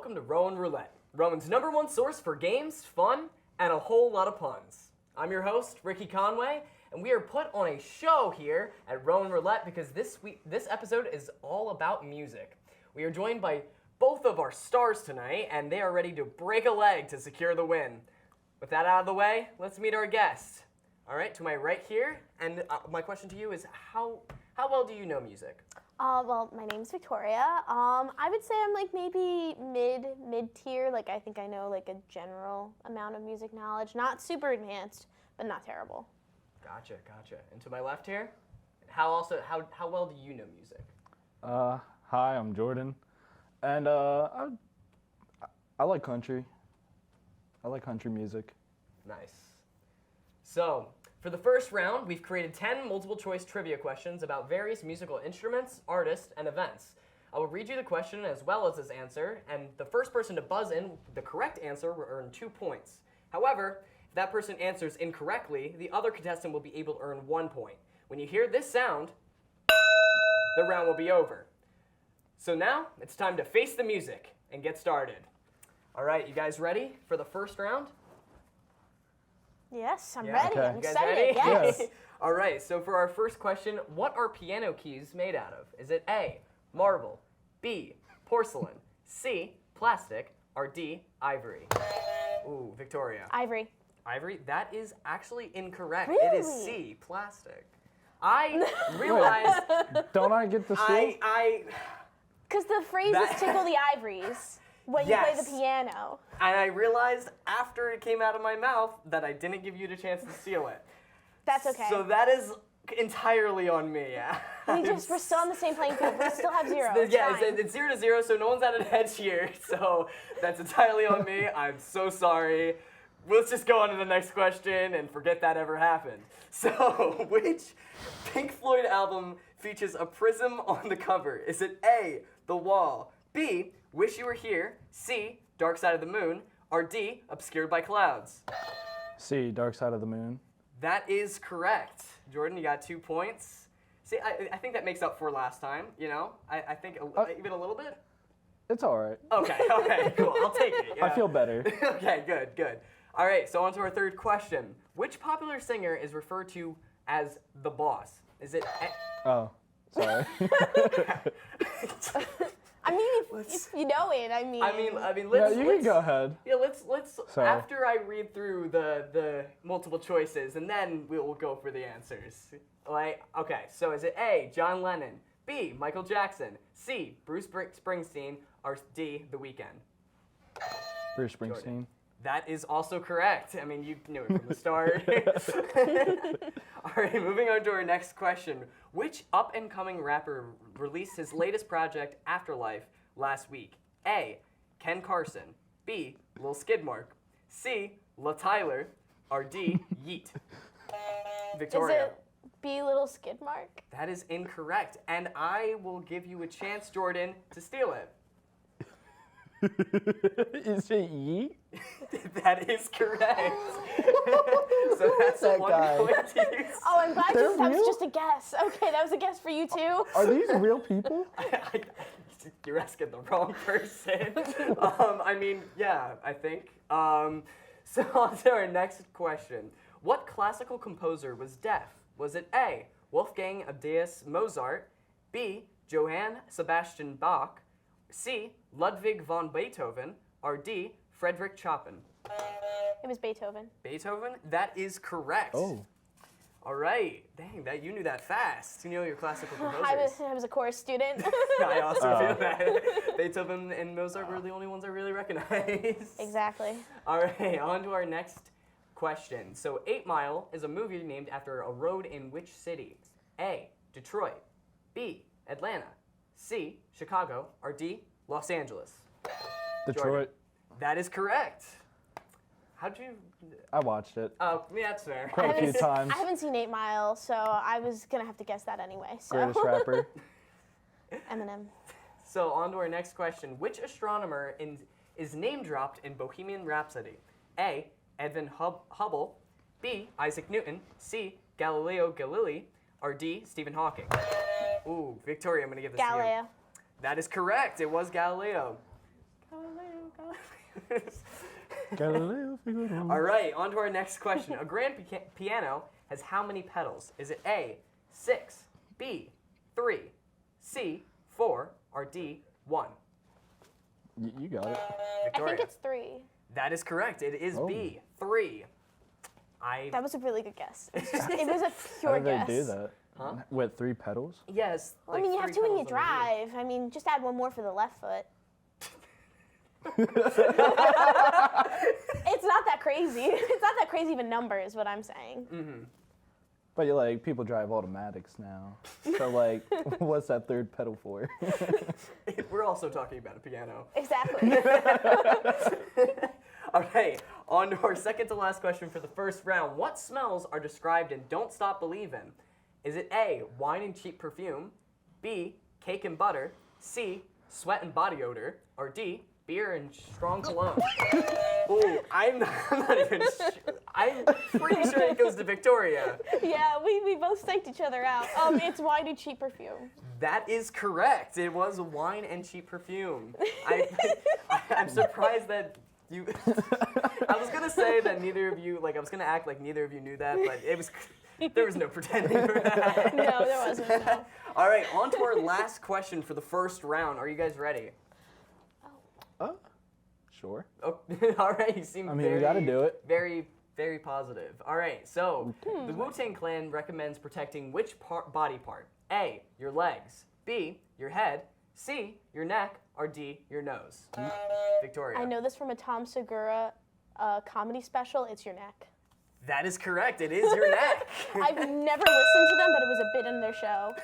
welcome to Rowan Roulette, Rowan's #1 source for games, fun, and a whole lot of puns. I'm your host, Ricky Conway, and we are put on a show here at Rowan Roulette because this episode is all about music. We are joined by both of our stars tonight, and they are ready to break a leg to secure the win. With that out of the way, let's meet our guest. All right, to my right here, and my question to you is, how well do you know music? Well, my name's Victoria. I would say I'm like maybe mid-tier. Like I think I know like a general amount of music knowledge. Not super advanced, but not terrible. Gotcha. And to my left here, how well do you know music? Hi, I'm Jordan, and I like country. I like country music. Nice. So, for the first round, we've created 10 multiple-choice trivia questions about various musical instruments, artists, and events. I will read you the question as well as its answer, and the first person to buzz in the correct answer will earn 2 points. However, if that person answers incorrectly, the other contestant will be able to earn 1 point. When you hear this sound, the round will be over. So now, it's time to face the music and get started. All right, you guys ready for the first round? Yes, I'm Yeah, ready. okay. I'm You guys excited. ready? Yes. All right, so for our first question, what are piano keys made out of? Is it A, marble, B, porcelain, C, plastic, or D, ivory? Ooh, Victoria. Ivory. Ivory? That is actually incorrect. Really? It is C, plastic. I realized Don't I get the steal? Because the phrase That- is tickle the ivories when you play the Yes. piano. and I realized after it came out of my mouth that I didn't give you the chance to steal it. That's okay. So that is entirely on me. we're still on the same playing field. We still have 0. It's Yeah, fine. it's 0-0, so no one's at an edge here. So that's entirely on me. I'm so sorry. Let's just go on to the next question and forget that ever happened. So, which Pink Floyd album features a prism on the cover? Is it A, The Wall, B, Wish You Were Here, C, Dark Side of the Moon, or D, Obscured by Clouds? C, Dark Side of the Moon. That is correct. Jordan, you got 2 points. See, I think that makes up for last time, you know? I think even a little bit? It's all right. Okay, cool. I'll take it. I yeah. feel better. Okay, good. All right, so on to our third question. Which popular singer is referred to as the boss? Is it Oh, sorry. I mean, if you know it, I mean. I mean, Yeah, let's you can go ahead. Yeah, let's Sorry. after I read through the multiple choices, and then we'll go for the answers. Like, okay, so is it A, John Lennon, B, Michael Jackson, C, Bruce Springsteen, or D, The Weeknd? Bruce Springsteen. That is also correct. I mean, you knew it from the start. All right, moving on to our next question. Which up-and-coming rapper released his latest project, Afterlife, last week? A, Ken Carson. B, Lil Skidmark. C, La Tyler. Or D, Yeet. Victoria. Is it B, Little Skidmark? That is incorrect, and I will give you a chance, Jordan, to steal it. Is it Yeet? That is correct. So that's That a 1 guy. point to you. Oh, I'm glad They're that was real? just a guess. Okay, that was a guess for you too. Are these real people? You're asking the wrong person. I mean, yeah, I think. So on to our next question. What classical composer was deaf? Was it A, Wolfgang Amadeus Mozart, B, Johann Sebastian Bach, C, Ludwig von Beethoven, or D, Frederick Chopin? It was Beethoven. Beethoven? That is correct. Oh. All right. Dang, you knew that fast. You know your classical composers. I was a chorus student. I also feel that. Beethoven and Mozart were the only ones I really recognize. Exactly. All right, on to our next question. So 8 Mile is a movie named after a road in which city? A, Detroit. B, Atlanta. C, Chicago. Or D, Los Angeles? Detroit. That is correct. How'd you... I watched it Oh, yeah, that's fair. quite a few times. I haven't seen 8 Mile, so I was gonna have to guess that anyway. So Greatest rapper. Eminem. So on to our next question. Which astronomer is name dropped in Bohemian Rhapsody? A, Edwin Hubble. B, Isaac Newton. C, Galileo Galilei. Or D, Stephen Hawking? Ooh, Victoria, I'm going to give this to you. Galileo. That is correct. It was Galileo. Galileo figured it out. All right, on to our next question. A grand piano has how many pedals? Is it A, 6, B, 3, C, 4, or D, 1? You got it. I Victoria. think it's 3. That is correct. It is B, 3. That was a really good guess. It was a How pure do they guess. do that? Huh? With 3 pedals? Yes. Well, I mean, you have 2 when you drive. I mean, just add 1 more for the left foot. It's not that crazy. It's not that crazy of a number, is what I'm saying. Mm-hmm. But you're like, people drive automatics now. So like, what's that 3rd pedal for? We're also talking about a piano. Exactly. All right, on to our second to last question for the first round. What smells are described in Don't Stop Believin'? Is it A, wine and cheap perfume, B, cake and butter, C, sweat and body odor, or D, beer and strong cologne? Ooh, I'm not even sure. I'm pretty sure it goes to Victoria. Yeah, we both psyched each other out. It's wine and cheap perfume. That is correct. It was wine and cheap perfume. I'm surprised that you... I was going to say that neither of you, I was going to act like neither of you knew that, but there was no pretending for that. No, there wasn't. No. All right, on to our last question for the first round. Are you guys ready? Sure. Oh, all right, you seem I mean, we gotta do it. Very, very positive. All right, so the Wu-Tang Clan recommends protecting which body part? A, your legs, B, your head, C, your neck, or D, your nose? Victoria. I know this from a Tom Segura comedy special. It's your neck. That is correct. It is your neck. I've never listened to them, but it was a bit in their show.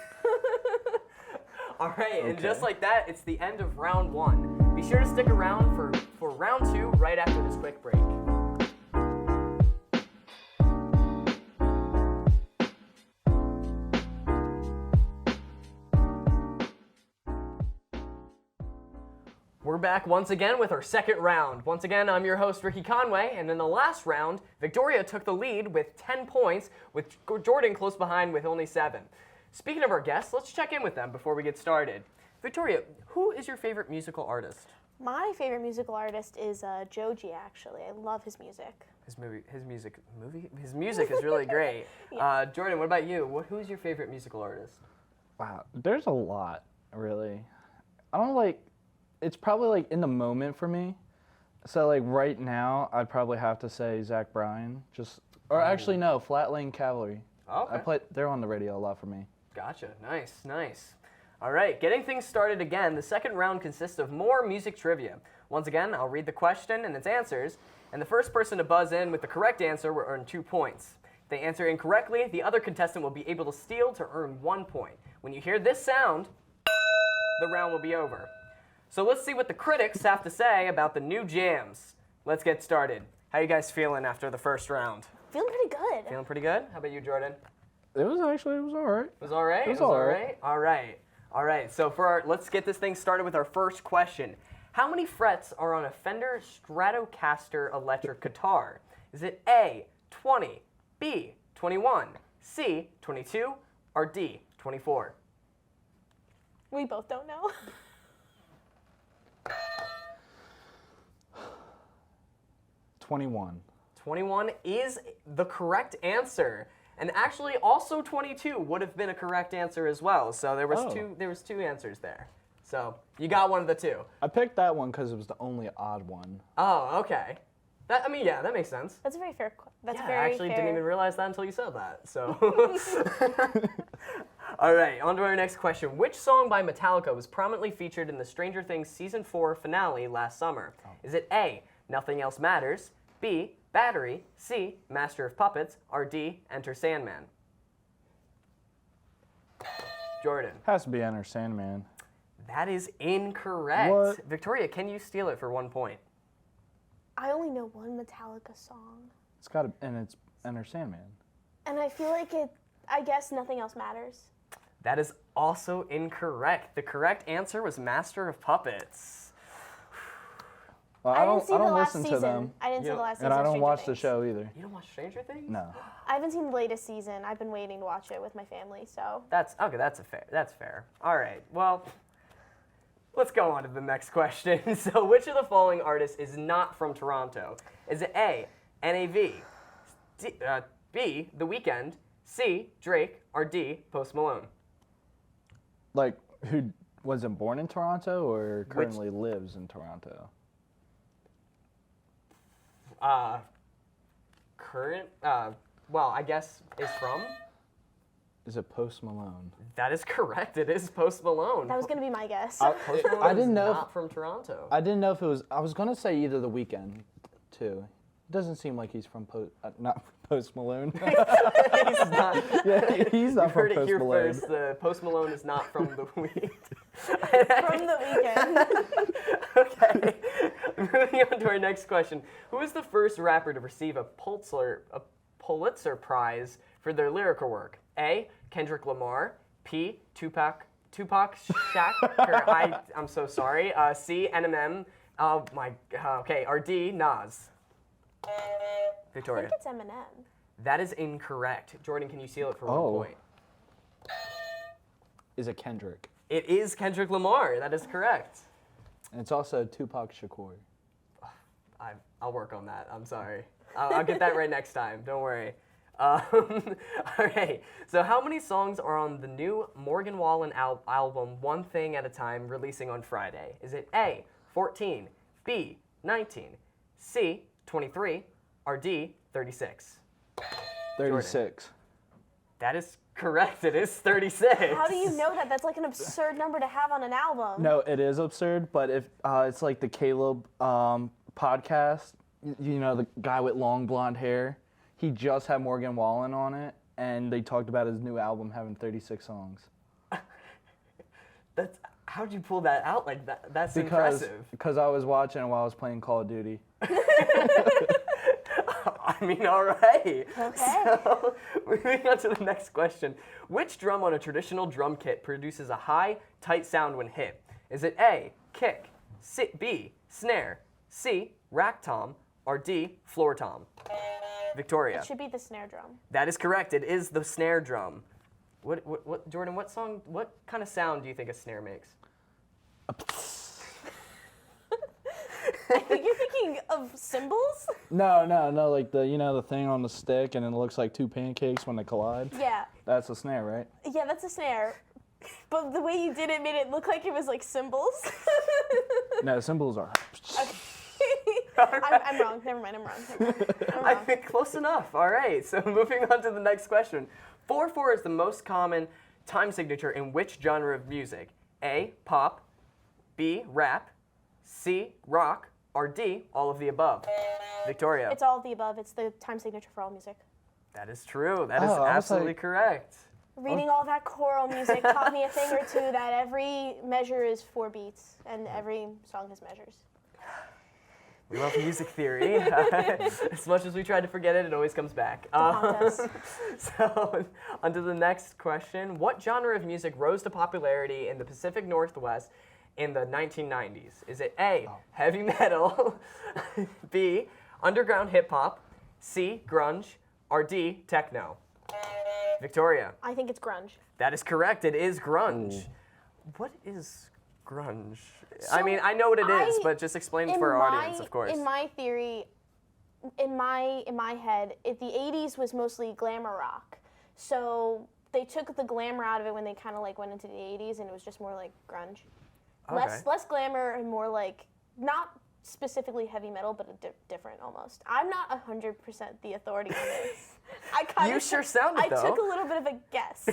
All right, and Okay. just like that, it's the end of round 1. Be sure to stick around for round 2 right after this quick break. We're back once again with our second round. Once again, I'm your host, Ricky Conway, and in the last round, Victoria took the lead with 10 points, with Jordan close behind with only 7. Speaking of our guests, let's check in with them before we get started. Victoria, who is your favorite musical artist? My favorite musical artist is Joji, actually. I love his music. His music is really great. Yeah. Jordan, what about you? Who's your favorite musical artist? Wow, there's a lot, really. I don't it's probably in the moment for me. So right now, I'd probably have to say Zach Bryan. Actually no, Flatland Cavalry. Okay. They're on the radio a lot for me. Gotcha. Nice, nice. All right, getting things started again, the second round consists of more music trivia. Once again, I'll read the question and its answers, and the first person to buzz in with the correct answer will earn 2 points. If they answer incorrectly, the other contestant will be able to steal to earn 1 point. When you hear this sound, the round will be over. So let's see what the critics have to say about the new jams. Let's get started. How you guys feeling after the first round? Feeling pretty good. Feeling pretty good? How about you, Jordan? It was all right. It was all right? It was all right. All right. All right. So let's get this thing started with our first question. How many frets are on a Fender Stratocaster electric guitar? Is it A, 20, B, 21, C, 22, or D, 24? We both don't know. 21. 21 is the correct answer. And actually, also 22 would have been a correct answer as well. So there was two answers there. So you got one of the two. I picked that one because it was the only odd one. Oh, okay. That makes sense. That's a very fair. That's Yeah, very I actually fair. didn't even realize that until you said that. So, all right, on to our next question. Which song by Metallica was prominently featured in the Stranger Things season 4 finale last summer? Is it A, Nothing Else Matters, B, Battery, C, Master of Puppets, or D, Enter Sandman? Jordan. Has to be Enter Sandman. That is incorrect. What? Victoria, can you steal it for 1 point? I only know one Metallica song, It's Enter Sandman. and I feel like I guess Nothing Else Matters. That is also incorrect. The correct answer was Master of Puppets. Well, I didn't see the last listen season. to them, I didn't see You- the last season. and I of don't Stranger watch the Things. show either. You don't watch Stranger Things? No. I haven't seen the latest season. I've been waiting to watch it with my family. So That's okay. That's fair. All right. Well, Let's go on to the next question. So, which of the following artists is not from Toronto? Is it A, NAV, B, The Weeknd, C, Drake, or D, Post Malone? Like, who wasn't born in Toronto or currently lives in Toronto? Well, I guess is from? Is it Post Malone? That is correct. It is Post Malone. That was gonna be my guess. Post Malone I didn't know is not from Toronto. I didn't know if it was. I was gonna say either The Weeknd, too. It doesn't seem like he's from not from Post Malone. He's not. Yeah, he's not You from heard it Post here Malone. first. Post Malone is not from The Weeknd. From The Weeknd. Okay. Moving on to our next question. Who was the first rapper to receive a Pulitzer Prize for their lyrical work? A, Kendrick Lamar. P, Tupac Shakur. I'm so sorry. C, Eminem. Oh my. Okay. Or D, Nas. I Victoria. think it's Eminem. That is incorrect. Jordan, can you seal it for 1 point? Is it Kendrick? It is Kendrick Lamar. That is correct. And it's also Tupac Shakur. I'll work on that. I'm sorry. I'll get that right next time. Don't worry. All right. So how many songs are on the new Morgan Wallen album One Thing at a Time releasing on Friday? Is it A, 14, B, 19, C, 23, or D, 36? 36. That is correct. It is 36. How do you know that? That's like an absurd number to have on an album. No, it is absurd, but if it's like the Caleb podcast, you know, the guy with long blonde hair, he just had Morgan Wallen on it, and they talked about his new album having 36 songs. How'd you pull that out like that? That's impressive. Because I was watching it while I was playing Call of Duty. I mean, all right. Okay. So, moving on to the next question. Which drum on a traditional drum kit produces a high, tight sound when hit? Is it A, kick, B, snare, C, rack tom, or D, floor tom? Victoria. It should be the snare drum. That is correct. It is the snare drum. What, Jordan, what kind of sound do you think a snare makes? I think you're thinking of cymbals? No, like the thing on the stick, and it looks like two pancakes when they collide. Yeah. That's a snare, right? Yeah, that's a snare. But the way you did it made it look like it was like cymbals. No, cymbals are. I'm wrong. Never mind. I'm wrong. I think close enough. All right. So moving on to the next question. 4/4 is the most common time signature in which genre of music? A, pop, B, rap, C, rock, or D, all of the above? Victoria. It's all of the above. It's the time signature for all music. That is true. That is I was absolutely like- correct. Reading all that choral music taught me a thing or two that every measure is 4 beats and every song has measures. We love music theory. As much as we try to forget it, it always comes back. haunt us. So, on to the next question. What genre of music rose to popularity in the Pacific Northwest in the 1990s? Is it A, heavy metal, B, underground hip hop, C, grunge, or D, techno? Victoria. I think it's grunge. That is correct. It is grunge. Ooh. What is grunge? I mean, I know what it is, but just explain it for our audience, of course. In my theory, in my head, the 80s was mostly glamour rock. So they took the glamour out of it when they kind of like went into the 80s, and it was just more like grunge. Okay. Less glamour and more like not specifically heavy metal, but different almost. I'm not 100% the authority on this. You sure sounded, I though. took a little bit of a guess.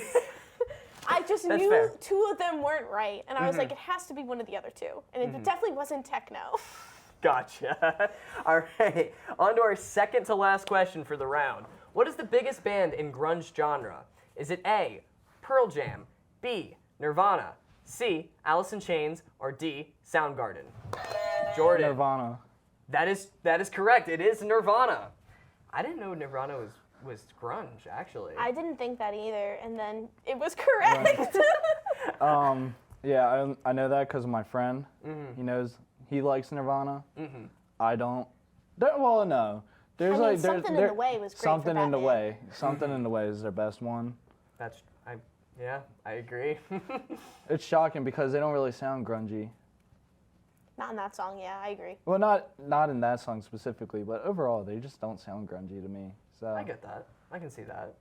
I just That's knew fair. 2 of them weren't right, and I was like, it has to be one of the other 2, and it definitely wasn't techno. Gotcha. All right. On to our second to last question for the round. What is the biggest band in grunge genre? Is it A, Pearl Jam, B, Nirvana, C, Alice in Chains, or D, Soundgarden? Jordan. Nirvana. That is correct. It is Nirvana. I didn't know Nirvana was grunge, actually. I didn't think that either, and then it was correct. Yeah, I know that because of my friend. He likes Nirvana. I don't. No. There's I mean, Something in the Way was great for Something in the Batman. Way. Something in the Way is their best one. I agree. It's shocking because they don't really sound grungy. Not in that song, yeah, I agree. Well, not in that song specifically, but overall, they just don't sound grungy to me. So I get that. I can see that.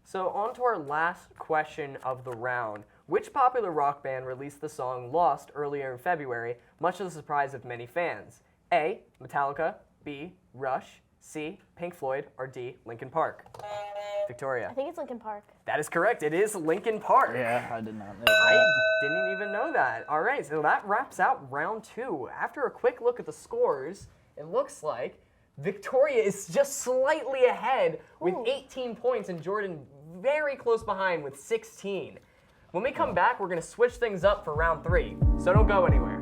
So on to our last question of the round. Which popular rock band released the song Lost earlier in February, much to the surprise of many fans? A, Metallica, B, Rush, C, Pink Floyd, or D, Linkin Park? Victoria. I think it's Linkin Park. That is correct. It is Linkin Park. yeah, I did not know I that. didn't even know that. All right, so that wraps out round 2. After a quick look at the scores, it looks like Victoria is just slightly ahead with Ooh. 18 points and Jordan very close behind with 16. When we come back, we're going to switch things up for round 3, so don't go anywhere.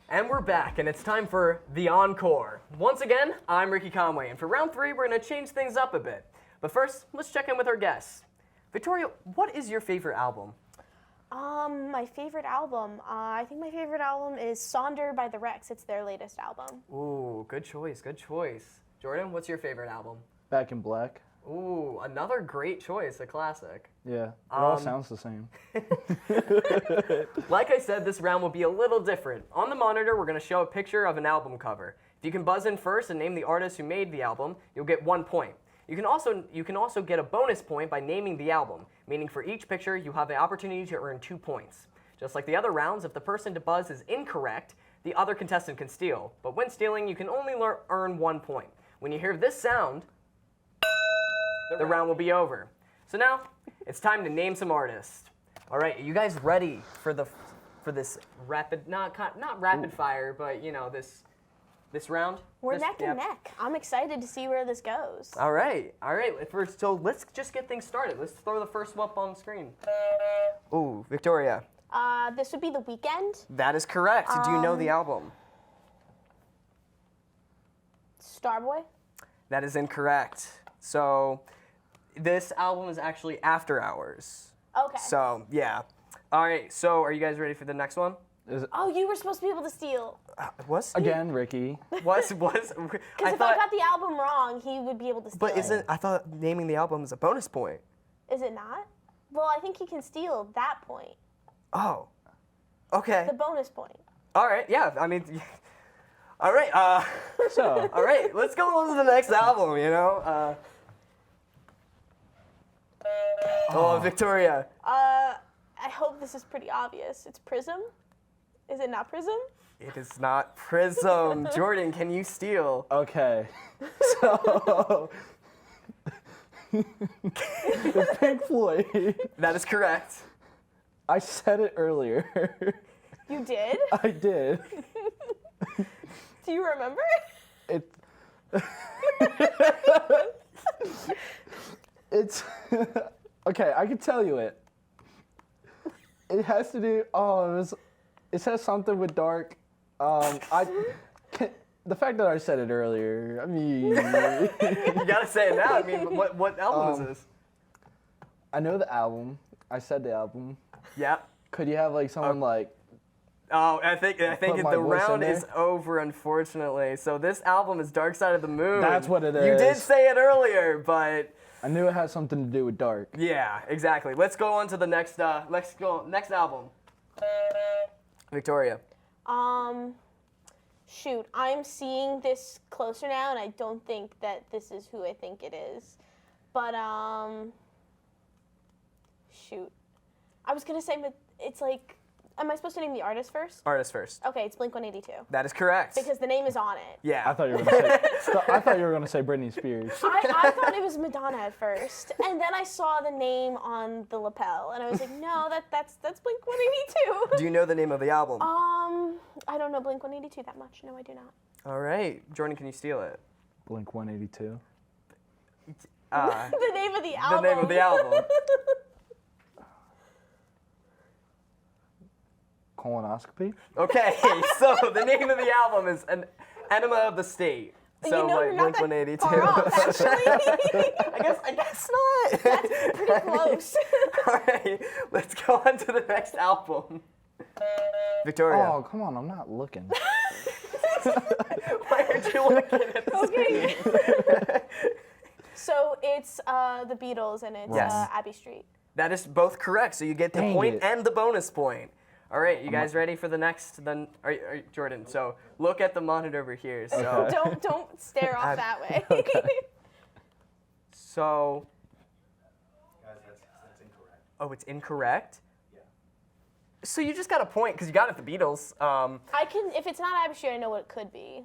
And we're back, and it's time for the encore. Once again, I'm Ricky Conway, and for round 3, we're going to change things up a bit. But first, let's check in with our guests. Victoria, what is your favorite album? My favorite album. I think my favorite album is Sonder by the Rex. It's their latest album. Ooh, good choice, good choice. Jordan, what's your favorite album? Back in Black. Ooh, another great choice, a classic. Yeah, it all sounds the same. Like I said, this round will be a little different. On the monitor, we're going to show a picture of an album cover. If you can buzz in first and name the artist who made the album, you'll get 1 point. You can also get a bonus point by naming the album, meaning for each picture, you have the opportunity to earn 2 points. Just like the other rounds, if the person to buzz is incorrect, the other contestant can steal. But when stealing, you can only earn 1 point. When you hear this sound, the round will be over. So now, it's time to name some artists. All right, are you guys ready for this rapid, not rapid fire, but you know, this round? We're neck and neck. I'm excited to see where this goes. All right. So let's just get things started. Let's throw the first one up on the screen. Ooh, Victoria. This would be The Weeknd. That is correct. Do you know the album? Starboy. That is incorrect. So this album is actually After Hours. Okay. So, yeah. All right, so are you guys ready for the next one? Oh, you were supposed to be able to steal. Was Again, Ricky. Because if I got the album wrong, he would be able to steal But it. I thought naming the album is a bonus point. Is it not? Well, I think he can steal that point. Oh. Okay. The bonus point. All right, yeah, I mean, all right, all right, let's go on to the next album, you know? Victoria. I hope this is pretty obvious. It's Prism? Is it not Prism? It is not Prism. Jordan, can you steal? Okay. So it's Pink Floyd. That is correct. I said it earlier. You did? I did. Do you remember? It's okay. I can tell you it. It has to do. It says something with dark. The fact that I said it earlier. I mean, You gotta say it now. I mean, what album is this? I know the album. I said the album. Yeah. Could you have like someone like? Oh, I think Put my the voice in round there? is over, unfortunately. So this album is Dark Side of the Moon. That's what it You did is. say it earlier, but I knew it had something to do with dark. yeah, exactly. Let's go on to the next next album. Victoria. Shoot, I'm seeing this closer now, and I don't think that this is who I think it is. But, shoot. I was gonna say, but it's like, am I supposed to name the artist first? Artist first. Okay, it's Blink-182. That is correct. Because the name is on it. yeah. I thought you were gonna say. I thought you were gonna say Britney Spears. I thought it was Madonna at first, and then I saw the name on the lapel, and I was like, no, that's Blink-182. Do you know the name of the album? I don't know Blink-182 that much. No, I do not. All right. Jordan, can you steal it? Blink 182. The name of the album. The name of the album. Colonoscopy. Okay, so the name of the album is An Enema of the State. So you know, you're not Blink that 182. far off, actually. I guess not. That's pretty close. All right, let's go on to the next album. Victoria. Oh, come on, I'm not looking. Why aren't you looking at the Okay. screen? So it's the Beatles and it's Yes. Abbey Street. That is both correct. So you get the Dang point it. and the bonus point. All right, you guys ready for the next? Then, Jordan. So look at the monitor over here. So, Okay. Don't stare off that way. so, Guys, that's incorrect. oh, it's incorrect. Yeah. So you just got a point because you got it. The Beatles. I can, if it's not Abbey Street, I know what it could be.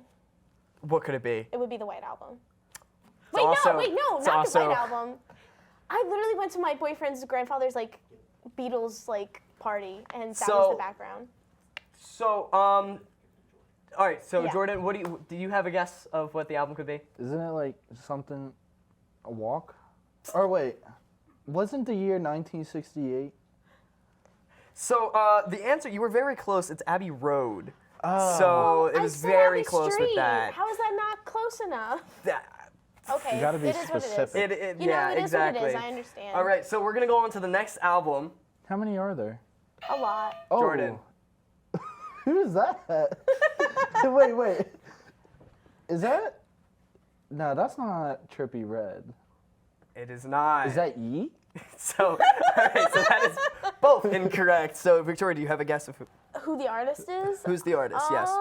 What could it be? It would be the White Album. It's also- no, it's not also- the White Album. I literally went to my boyfriend's grandfather's like Beatles like party, and that was So- the background. So, all right. So Yeah. Jordan, what do you have a guess of what the album could be? Isn't it like something, a walk? Or wait, wasn't the year 1968? So the answer, you were very close. It's Abbey Road. Oh. So it I was said very Abbey close Street. with that. How is that not close enough? That- Okay, You gotta be it is what specific. it is. yeah, It is exactly. what it is. I understand. All right, so we're gonna go on to the next album. How many are there? A lot. Oh. Jordan. Who's that? wait. Is that? No, that's not Trippy Red. It is not. Is that Yeet? So? All right, so that is both incorrect. So Victoria, do you have a guess of Who the artist is? who's the artist? Yes.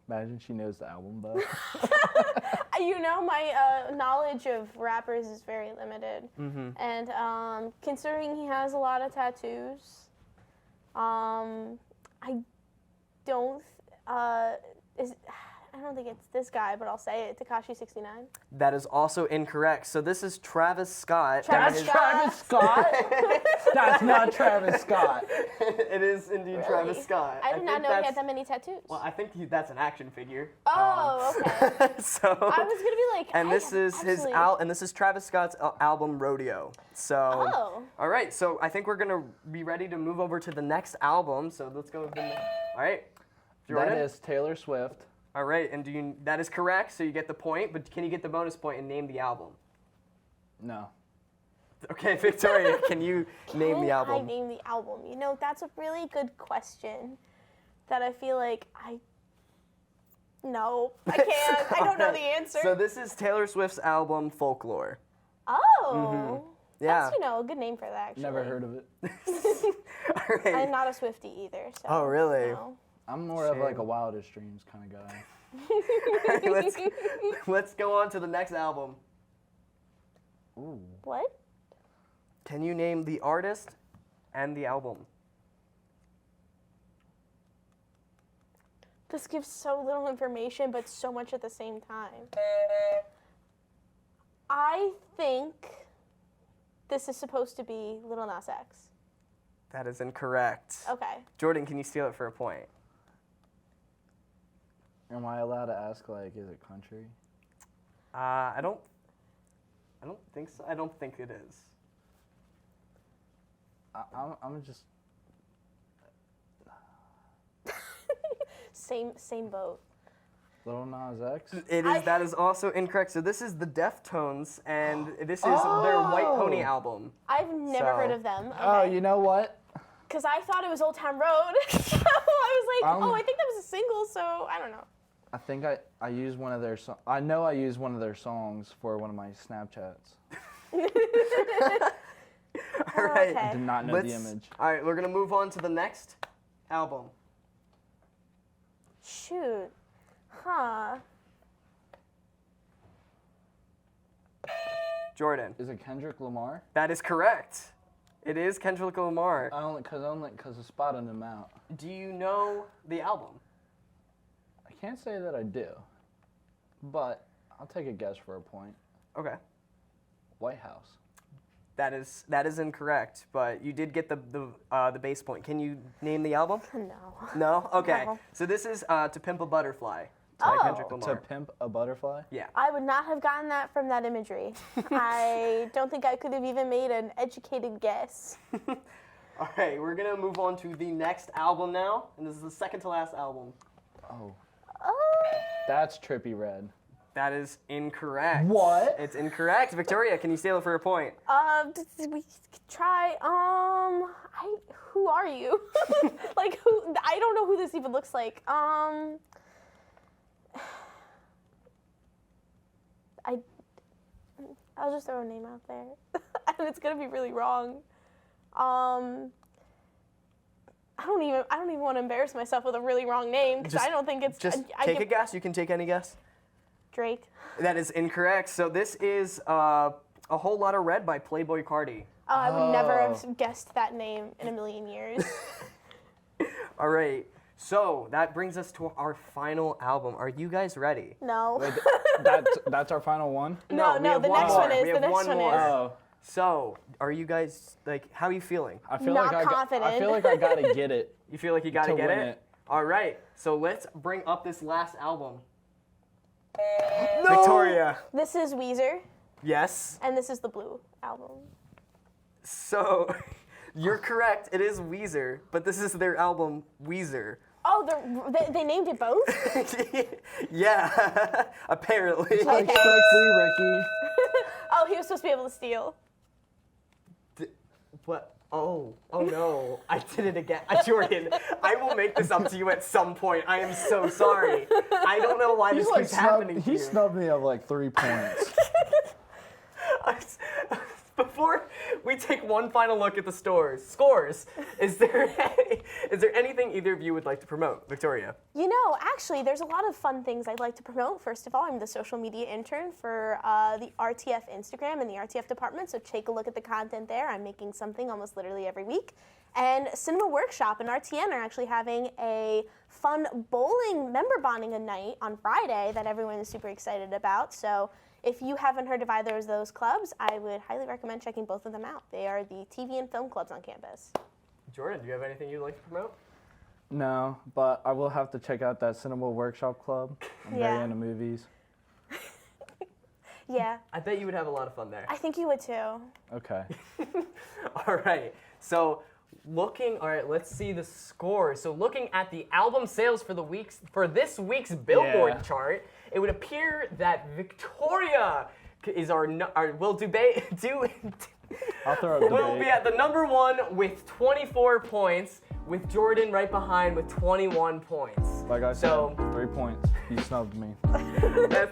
Imagine she knows the album though. You know, my knowledge of rappers is very limited. Mm-hmm. And considering he has a lot of tattoos, I don't, I don't think it's this guy, but I'll say it, Tekashi 69. That is also incorrect. So this is Travis Scott. Travis and Scott. Travis Scott? That's not Travis Scott. it is indeed Travis Really? Scott. I did not think know he that's- had that many tattoos. Well, I think that's an action figure. Oh, okay. So. I was gonna be like, And I this is his absolutely- and this is Travis Scott's album Rodeo. So. Oh. All right, so I think we're gonna be ready to move over to the next album. So let's go with the. All right, Jordan. That is Taylor Swift. All right, and that is correct. So you get the point, but can you get the bonus point and name the album? No. Okay, Victoria, can you name the Can I album? name the album? You know, that's a really good question that I feel like No, I can't. I don't know the answer. So this is Taylor Swift's album Folklore. Oh. Yeah. That's, a good name for that, actually. Never heard of it. All right. I'm not a Swiftie either, so. Oh, really? No. I'm more of like Shame. a Wildest Dreams kind of guy. All right, let's go on to the next album. Ooh. What? Can you name the artist and the album? This gives so little information, but so much at the same time. I think this is supposed to be Lil Nas X. That is incorrect. Okay. Jordan, can you steal it for a point? Am I allowed to ask, like, is it country? I don't think so. I don't think it is. I'm just. Same boat. Lil Nas X? That is also incorrect. So this is the Deftones, and this is their White Pony album. I've never So- heard of them. Okay. Oh, you know what? Because I thought it was Old Town Road. So I was like, Um, I think that was a single, so I don't know. I think I used one of their I know I used one of their songs for one of my Snapchats. All right. Okay. Did not know the image. All right, we're gonna move on to the next album. Shoot. Huh. Jordan. Is it Kendrick Lamar? That is correct. It is Kendrick Lamar. Only because of spotting him out. Do you know the album? I can't say that I do, but I'll take a guess for a point. Okay. White House. That is incorrect, but you did get the base point. Can you name the album? No. No? Okay. No. So this is To Pimp a Butterfly by Oh. Kendrick To Lamar. Pimp a Butterfly? Yeah. I would not have gotten that from that imagery. I don't think I could have even made an educated guess. All right, we're gonna move on to the next album now, and this is the second to last album. Oh, Oh. that's Trippy Red. That is incorrect. What? It's incorrect. Victoria, can you steal it for a point? We could try. Who are you? Like, who? I don't know who this even looks like. I'll just throw a name out there, and it's gonna be really wrong. I don't even want to embarrass myself with a really wrong name because I don't think it's. Just take a guess. You can take any guess. Drake. That is incorrect. So this is A Whole Lot of Red by Playboi Carti. Oh, I would never have guessed that name in a million years. All right. So that brings us to our final album. Are you guys ready? No. Wait, that's our final one? No, we have the one next more. one is. We The have next one one more. is. Oh. So, are you guys, like, how are you feeling? I feel Not like confident. I feel like I gotta get it. You feel like you gotta To get win it? it. All right. So let's bring up this last album. No! Victoria. This is Weezer, Yes. and this is the Blue album. So, you're correct. It is Weezer, but this is their album, Weezer. Oh, they named it both? Yeah, apparently. Like strike three, Ricky. Oh, he was supposed to be able to steal. What? Oh no, I did it again. Jordan, I will make this up to you at some point. I am so sorry. I don't know why this keeps happening to He you. snubbed me of like 3 points. Before we take one final look at the scores, is there anything either of you would like to promote? Victoria? You know, actually, there's a lot of fun things I'd like to promote. First of all, I'm the social media intern for the RTF Instagram and the RTF department, so take a look at the content there. I'm making something almost literally every week. And Cinema Workshop and RTN are actually having a fun bowling member bonding a night on Friday that everyone is super excited about. So if you haven't heard of either of those clubs, I would highly recommend checking both of them out. They are the TV and film clubs on campus. Jordan, do you have anything you'd like to promote? No, but I will have to check out that Cinema Workshop Club. I'm Yeah. very into movies. Yeah, I bet you would have a lot of fun there. I think you would too. Okay. All right. So let's see the scores. So looking at the album sales for this week's Billboard Yeah. chart, it would appear that Victoria is will be at the number one with 24 points, with Jordan right behind with 21 points. Like I said, So 3 points. He snubbed me.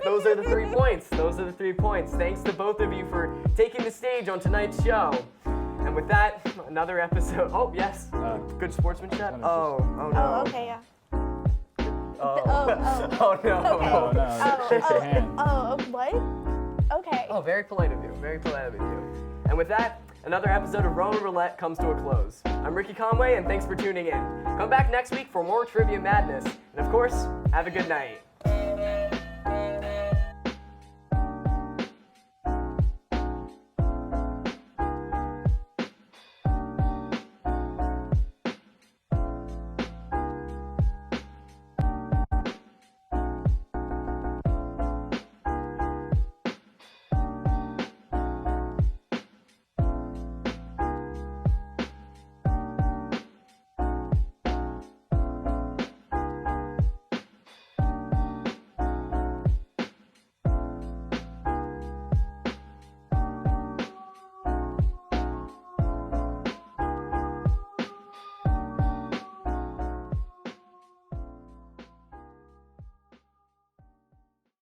those are the 3 points. Those are the 3 points. Thanks to both of you for taking the stage on tonight's show. And with that, another episode. Oh, yes. Good sportsmanship. Oh no. Oh, okay, yeah. Oh Oh no. Okay. Oh no, shake your hand. Oh, what? Okay. Oh, very polite of you. Very polite of you. And with that, another episode of Rowan Roulette comes to a close. I'm Ricky Conway, and thanks for tuning in. Come back next week for more Trivia Madness. And of course, have a good night.